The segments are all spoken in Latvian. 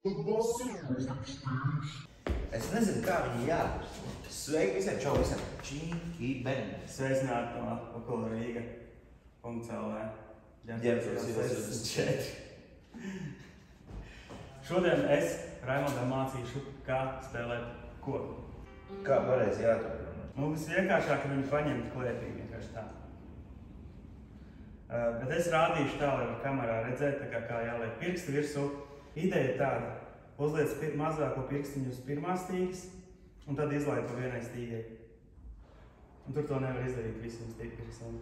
Es nezinu, kā viņi jādara. Sveiki visiem, čau visiem. Čīki, beni. Sveicināti no Okula Rīga.CLV. Ģērbs 64. Šodien es Raimondam mācīšu, kā spēlēt koku. Kā pareizi jāturpina? Visvienkāršāk, ka viņi paņemt klēpī, vienkārši tā. Bet es rādīšu tā, lai var kamerā redzēt, kā jāliek pirksti virsū. Ideja ir tāda, uzliec mazāko pirkstiņu uz pirmās stīgas, un tad izlaid pa vienai stīgai. Un tur to nevar izdarīt visiem stīgpirkstiem.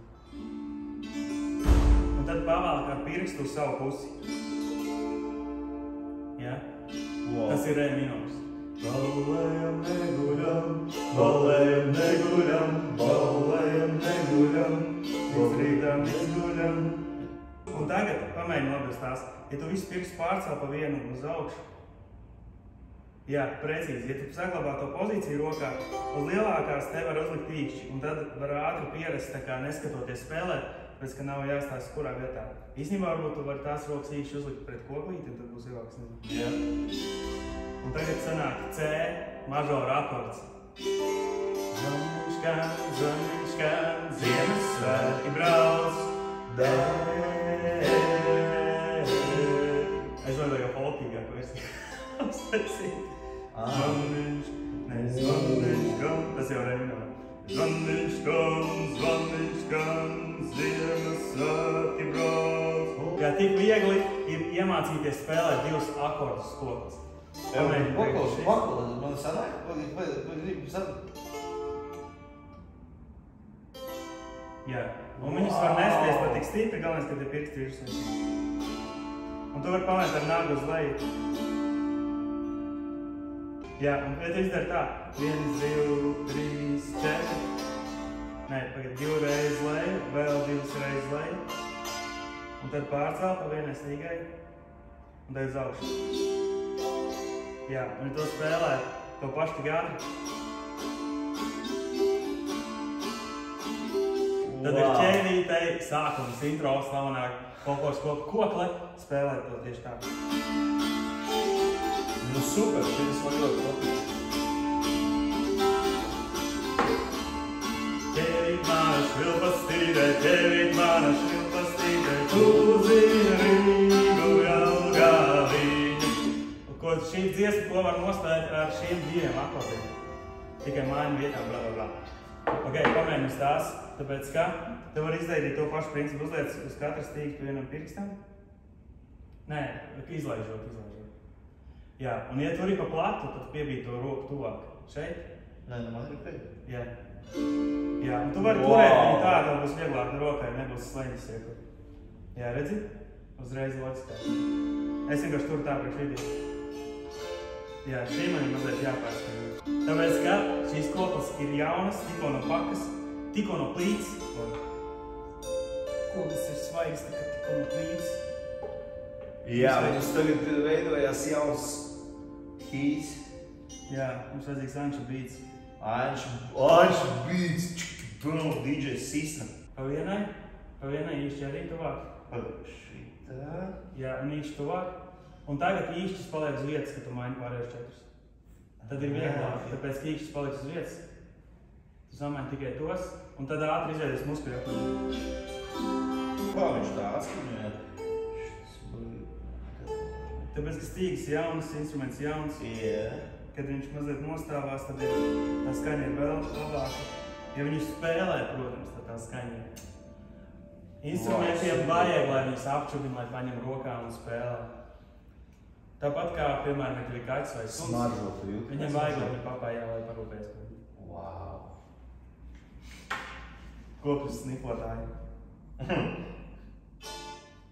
Un tad pavēlk ar pirkstu uz savu pusi. Ja? Wow. Tas ir re minors. Ballējam, neguļam, ballējam, neguļam, ballējam, neguļam, līdz rītām izguļam. Un tagad pamēģini labi uz tās. Ja tu visu pirkstu pārcēl pa vienu uz augšu, jā, precīzi. Ja tu saglabā to pozīciju rokā, uz lielākās te var uzlikt īkšķi, un tad var ātri pierast, tā kā neskatoties spēlēt, pēc ka nav jāstāsta, kurā vietā. Īstenībā varbūt tu vari tās rokas īkšķi uzlikt pret koklīti, un tad būs ilgāks, nezinu. Jā. Un tagad sanāk C mažora akords. Zvaniņš skan, Ziemassvētki brauc, Es varu jau folkīgāku versiju apsveicīt. Zvaniņš, tas jau reminor. Zvaniņš skan, Ziemassvētki brauc. Jā, tik viegli ir iemācīties spēlēt divus akordus koklis. Paklis, man sanāk, gribu sanāk. Jā, un viņus var nesties pat tik stipri, galvenais, ka tie pirksti virsū. Un tu vari pamēt ar nagu uz leju. Jā, un pēc izdara tā. 1, 2, 3, 4. Nē, pagad 2 reizes leju, vēl 2 reizes leju. Un tad pārcēl pa vienai stīgai. Un tad uz augšu. Jā, un ja to spēlē to pašu tik ātri. Tad ir ķēdītei sākums, intro, slavenāk, kokle, spēlēt to tieši tā. Nu super, šitas man ļoti patīk. Ķēvīt mana švilpastīte, tu zini Rīgu Jelgavīņu. Ko šī dziesma, ko var nospēlēt ar šiem diviem akordiem. Tikai mājumu vietām, blablabla. Ok, pamēģini uz tās, tāpēc ka tu vari izdarīt to pašu principu, uzliec uz katru stīgu vienam pirkstam. Nē, izlaižot. Jā, un ja tur ir pa platu, tad piebīt to roku tuvāk. Šeit? Nē, man ir pēc. Jā. Jā, un tu vari turēt viņu tā, tad būs vieglāk rokai, nebūs sleņas iekur. Jā, redzi? Uzreiz loģiskā. Es vienkārši tur tā priekš video. Jā, šī man ir mazliet jāpārskatīt. Tāpēc, ka šīs koklis ir jaunas, tikko no pakas, tikko no plīts. Koklis ir svaigs, tikko no plīts. Jā, mums tagad veidojās jauns hīts. Jā, mums vajadzīgs Anša beats. Anša beats, DJ Sisna. Pa vienai īšķi arī tuvāk. Šitā. Jā, un īšķi tuvāk. Un tagad īšķis paliek uz vietas, kad tu maini pārējos 4. Tad ir vieglāk, tāpēc, ka īšķis paliek uz vietas. Tu samaini tikai tos, un tad ātri izveidies muskuļu. Kā viņš tā atskaņoja? Tāpēc, ka stīgas jaunas, instruments jauns. Kad viņš mazliet nostāvās, tad tā skaņa ir vēl labāka. Ja viņu spēlē, protams, tad tā skaņa ir. Instrumentiem vajag, lai viņus apčubina, lai paņem rokā un spēlē. Tāpat kā, piemēram, ja tev ir kaķis vai suns, Smaržotu jūtu. viņam vajag, lai viņa papājā, lai parūpēs par viņu. Wow. Kopis snipotāji.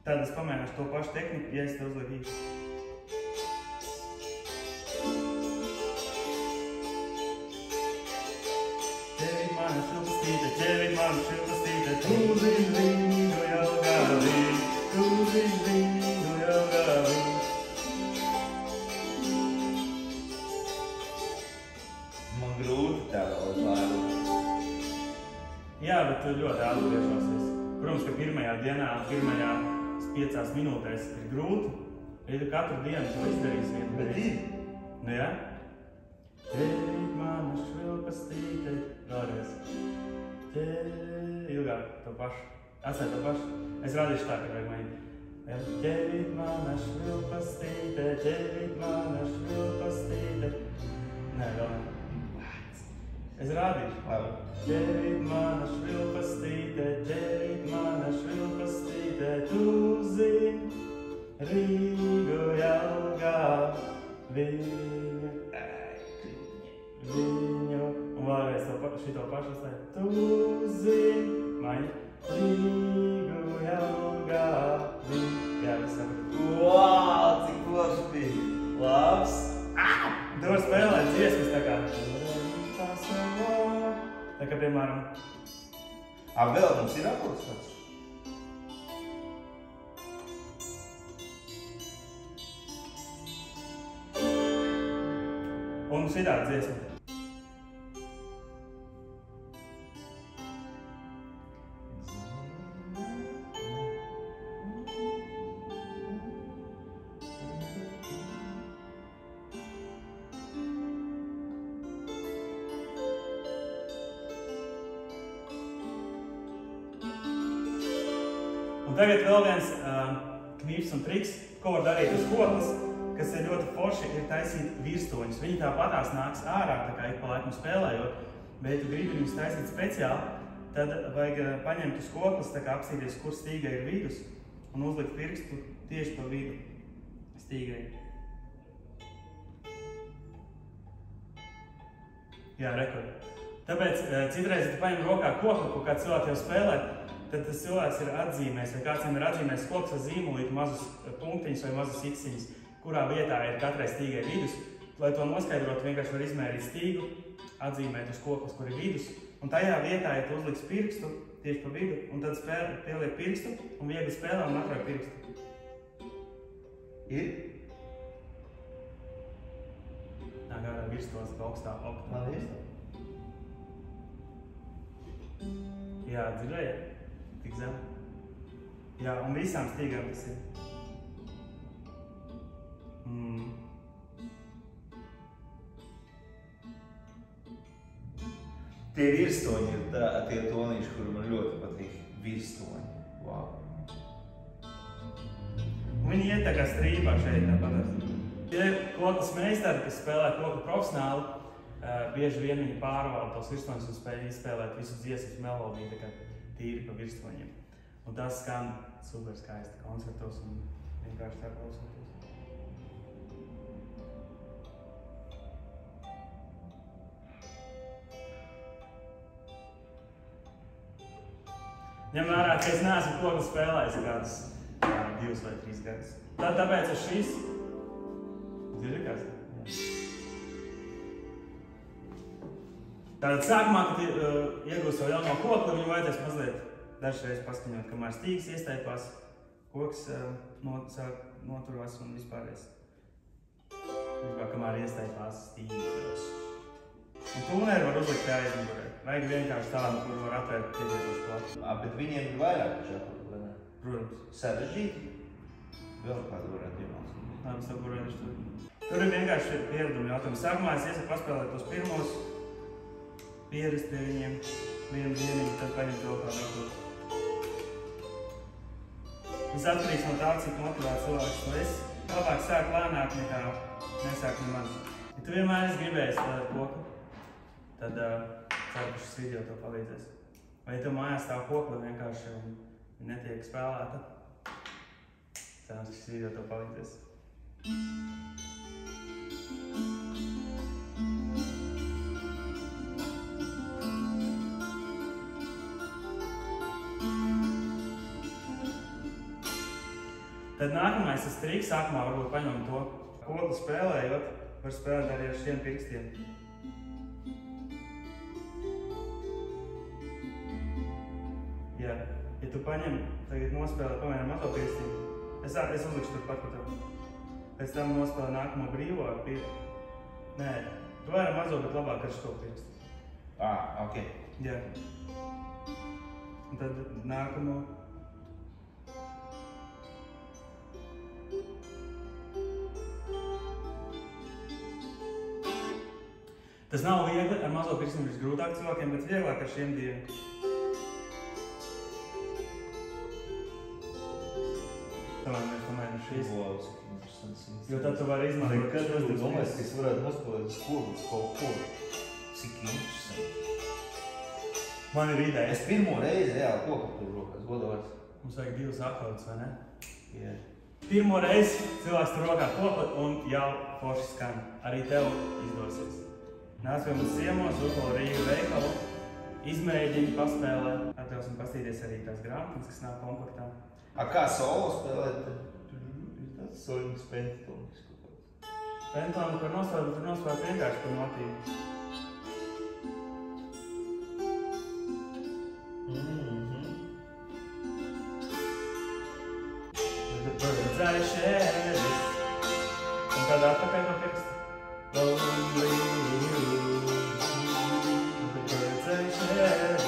Tad es pamēģināšu to pašu tehniku, ja es te uzlieku īkšķi. Ķēvīt manu šilpastīte, tu zini Rīgu Jelgavīņu, tu zini Rīgu Jelgavīņu. Man grūti tā vēl pārēt. Jā, bet tu ļoti ātri priekšosies. Protams, ka pirmajā dienā, pirmajās 5 minūtēs ir grūti, Ja tu katru dienu to izdarīsi vienu. Atstāj to pašu. Es rādīšu tā, ka vajag mainīt. Ķerīt mana švilpastīte, ķerīt mana švilpastīte. Nē, vēl ne. Es rādīšu. Labi. Ķerīt mana švilpastīte, ķerīt mana švilpastīte, tu zini, Rīgu Jelgā, viņu, un vēlreiz šito pašu atstāj. Tu zini, maiņa, Rīgu Jelgā, viņu. Jā, viss sapratu. Wow, cik forši bija. Labs. Tu var spēlēt dziesmas tā kā. Tā kā, piemēram. Vēl mums ir akords tāds? Un šitāda dziesma. Un tagad vēl viens knīps un triks, ko var darīt uz koklas, kas ir ļoti forši, ir taisīt virstoņus. Viņi tāpatās nāks ārā, tā kā ik pa laikam spēlējot, bet ja tu gribi viņus taisīt speciāli, tad vajag paņemt uz koklas, tā kā apstīties, kur stīgai ir vidus, un uzlikt pirkstu tieši pa vidu stīgai. Jā, rekord. Tāpēc citreiz, ja tu paņem rokā kokli, ko kāds cilvēks jau spēlē, tad tas cilvēks ir atzīmējis, vai kāds ir atzīmējis koks ar zīmolīti mazus punktiņus vai mazus iksiņus, kurā vietā ir katrai stīgai vidus. Lai to noskaidrot, vienkārši var izmērīt stīgu, atzīmēt uz koklas, kur ir vidus, un tajā vietā, ja tu uzliks pirkstu tieši pa vidu, un tad pieliek pirkstu, un viegli spēlē un atvēr pirkstu. Ir? Nā, kādā virstos augstā oktā. Man ir? Jā, dzirdēji? Tik zem. Jā, un visām stīgām tas ir. Tie virstoņi ir tie tonīši, kuri man ļoti patīk. Virstoņi. Wow. Viņi iet tā kā strībā šeit tāpat. Tie koklas meistari, kas spēlē koku profesionāli, bieži vien viņi pārvalda tos virstoņus un spēj izspēlēt visu dziesmas melodiju, tā kā tīri pa virstoņiem. Un tas skan super skaisti koncertos un vienkārši tā klausoties. Ņem vērā, ka es neesmu koku spēlējis kādus 2 vai 3 gadus. Tāpēc ar šīs... Dzirdi kāds? Tātad sākumā, kad iegūst jau jauno koku, viņu vajadzēs mazliet dažreiz paskaņot, kamēr stīgas iestaipās, koks sāk noturās un vispārējais. Vispār, kamēr iestaipās stīgas. Un tūneri var uzlikt kā aizmugurē. Vajag vienkārši tādu, kur var atvērt pietiekuši platu. Bet viņiem ir vairāk šādi, vai ne? Protams. Sarežģīti? Vēl kādu varētu iemācīt. Labi, saprotīšu tur. Tur ir vienkārši pieredumi jautājumi. Sākumā es iesaku paspēlēt tos pirmos, pierast pie viņiem, vienu dieniņu, tad paņemt vēl kādu akotu. Viss atkarīgs no tā, cik motivēt cilvēks tu esi. Labāk sāk lēnāk nekā nesāk nemaz. Ja tu vienmēr esi gribējis spēlēt koku, tad ceru, ka šis video tev palīdzēs. Vai ja tev mājās stāv kokla vienkārši un netiek spēlēta, ceru, ka šis video tev palīdzēs. Tad nākamais tas triks, sākumā varbūt paņem to koklu spēlējot, var spēlēt arī ar šiem pirkstiem. Jā, ja tu paņem, tagad nospēlē pamēram mazo pirkstiņu, es uzlikšu tur pat pa tev. Pēc tam nospēlē nākamo brīvo ar pirkstu. Nē, tu vari mazo, bet labāk ar šo pirkstu. Ok. Jā. Un tad nākamo. Tas nav viegli, ar mazo pirkstu visgrūtāk cilvēkiem, bet vieglāk ar šiem diviem. šis. Wow, cik interesants. Jo tad tu vari izmantot. Kad es domāju, ka es varētu nospēlēt skolas kaut ko. Cik interesanti. Man ir ideja. Es pirmo reizi reāli kokapulu rokās, godavārds. Mums vajag 2 akordus, vai ne? Jā. Pirmo reizi cilvēks tur rokā kopat un jau forši skan. Arī tev izdosies. Nāc pie mums ciemos, Ukulele Rīga veikalu. Izmēģini, paspēlē. Atļausim pastīties arī tās grāmatas, kas nāk komplektā. Kā solo spēlēt? Ir tāds soliņas pentatonis kaut kāds. Pentatonu par nospēlēt, tur nospēlēt vienkārši par notību. The birds I share un tad atpakaļ no pirksta. Lonely you. The birds I share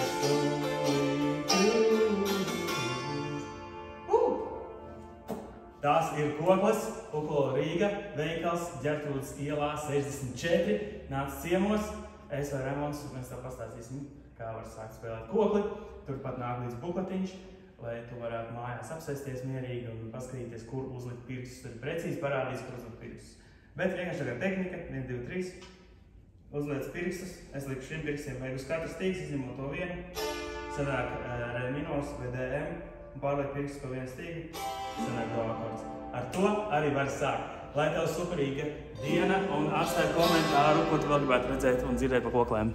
Tās ir Kokles, Ukulele Rīga, veikals Ģertrūdes ielā 64. Nāc ciemos, es vai Remons, mēs tev pastāstīsim, kā var sākt spēlēt kokli. Turpat nāk līdz bukletiņš, lai tu varētu mājās apsēsties mierīgi un paskatīties, kur uzlikt pirkstus. Tad precīzi parādīs, kur uzlikt pirkstus. Bet vienkārši tagad tehnika, 1, 2, 3. Uzliec pirkstus, es liku šiem pirkstiem vajag uz katras stīgas, izņemot to vienu. Sanāk re minors vai DM un pārliek pirkstus pa vienu stīgu. Sanāk do akords. Ar to arī var sākt. Lai tev superīga diena un atstāj komentāru, ko tu vēl gribētu redzēt un dzirdēt pa koklēm.